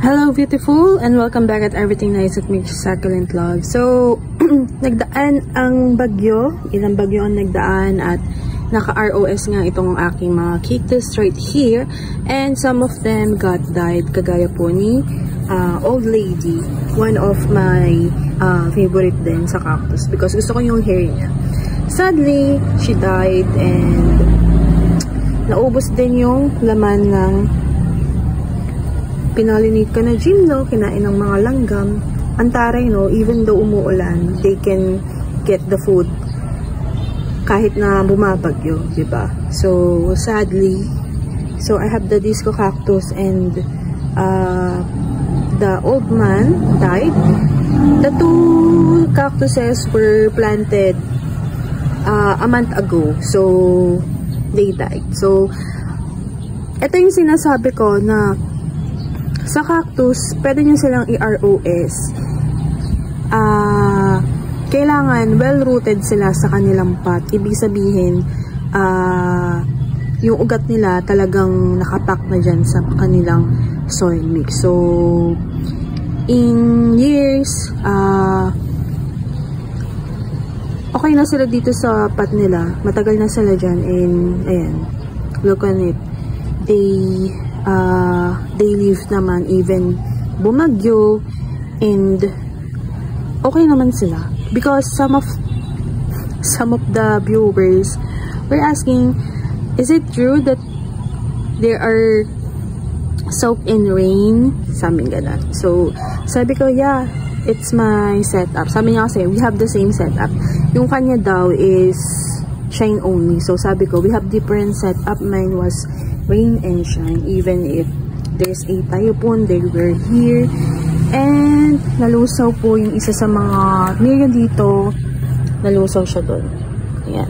Hello beautiful and welcome back at Everything Nice at Mitch Succulent Love. So, nagdaan ang bagyo, ilang bagyo ang nagdaan at naka-ROS nga itong aking mga cactus right here, and some of them got died, kagaya po ni old lady, one of my favorite din sa cactus because gusto ko yung hair niya. Sadly, she died and naubos din yung laman ng pinalinate ka na gymno, kinain ng mga langgam. Antaray, no, even though umuulan, they can get the food kahit na bumabagyo, diba? So, sadly, so I have the disco cactus and the old man died. The two cactuses were planted a month ago, so they died. So, ito yung sinasabi ko na sa cactus, pwede nyo silang i-ROS. Kailangan well-rooted sila sa kanilang pot. Ibig sabihin, yung ugat nila talagang nakapak na dyan sa kanilang soil mix. So, in years, okay na sila dito sa pot nila. Matagal na sila dyan. And, ayan, look on it. They live naman even bumagyo, and okay naman sila because some of the viewers were asking, is it true that they are soaked in rain? Sabi ganun. So sabi ko, yeah, it's my setup. Sabi niya kasi, we have the same setup. Yung kanya daw is shine only. So sabi ko, we have different setup. Mine was rain and shine, even if there's a typhoon, they were here. And nalusaw po yung isa sa mga near dito, nalusaw siya doon. Ayan.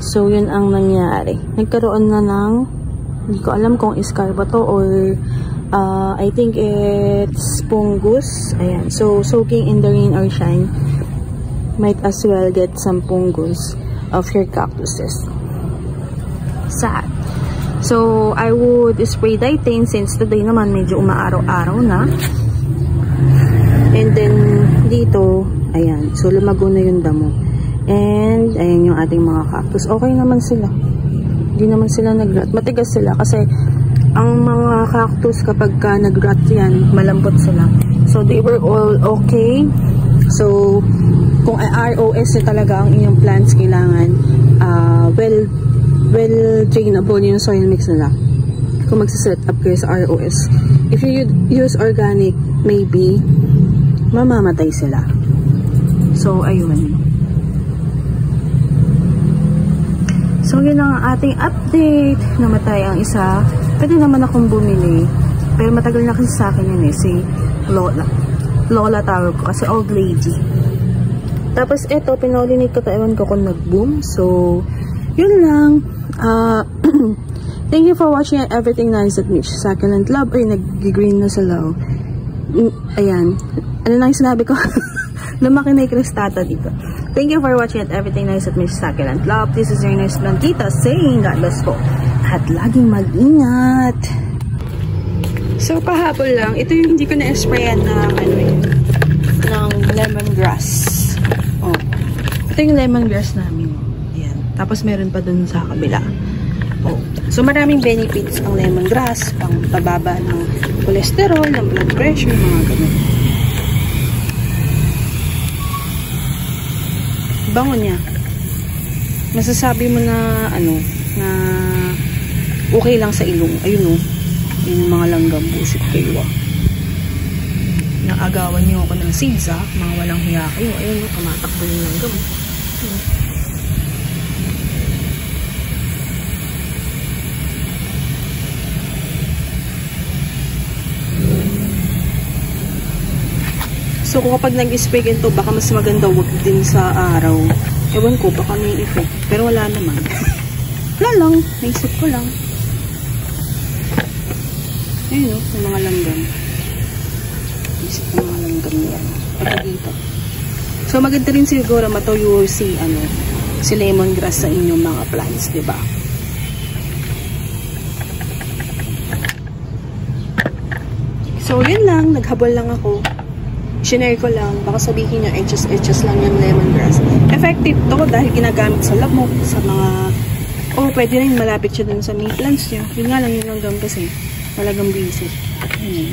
So yun ang nangyari. Nagkaroon na ng, hindi ko alam kung iskar ba to or I think it's fungus. Ayan. So soaking in the rain or shine might as well get some fungus of your cactuses. Sad. So, I would spray dietane since today naman medyo umaaraw-araw na. And then, dito, ayan. So, lumago na yung damo. And, ayan yung ating mga cactus. Okay naman sila. Hindi naman sila nag-rot. Matigas sila kasi ang mga cactus kapag ka nag-rot yan, malambot sila. So, they were all okay. So, kung ROS na talaga ang inyong plants, kailangan well drainable yung soil mix nila kung magsiset up kayo sa ROS. If you use organic, maybe mamamatay sila. So ayun, so yun ang ating update. Namatay ang isa. Pwede naman akong bumili, pero matagal na kasi sa akin yun si Lola tawag ko kasi old lady. Tapos eto, pinolinate ko, ewan ko kung nag-boom. So, yun lang. Thank you for watching Everything Nice at Mitch Succulent Love. Ay, nag-green na sa low. Ayan. Ano lang yung sinabi ko? Lumaki na yung kristata dito. Thank you for watching Everything Nice at Mitch Succulent Love. This is your nice plantita saying God bless po. At laging mag-ingat. So, kahapon lang. Ito yung hindi ko na-sprayan na ng lemongrass. Oh. Ito yung lemongrass namin. Ayan. Tapos meron pa dun sa kabila. Oh. So maraming benefits ang lemongrass, pang pababa ng cholesterol, ng blood pressure, mga ganun. Bango niya. Masasabi mo na na okay lang sa ilong. Ayun oh. Yung mga langgam, busit kayo ah. Naagawan niyo ako ng sigsa, mga walang hiya kayo. Ayun, tumatakbo yung langgam. So, kung kapag nag-spray ganito, baka mas maganda wag din sa araw. Ewan ko, baka may effect. Pero wala naman. Wala lang, naisip ko lang. Ayun, yung mga langgam. Isip ng mga langgam yan. Pag dito. So, maganda rin siguro matuyo si lemongrass sa inyong mga plants, diba? So, yun lang. Naghabol lang ako. Shinare ko lang. Baka sabihin nyo, etchos lang yung lemongrass. Effective to dahil ginagamit sa lamok, sa mga... Oh, pwede rin malapit siya dun sa main plants nyo. Yun nga lang yung langgam kasi talagang busy.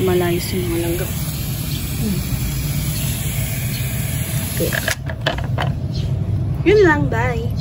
Malayos yung mga langgam. Okay. Yun lang, bye!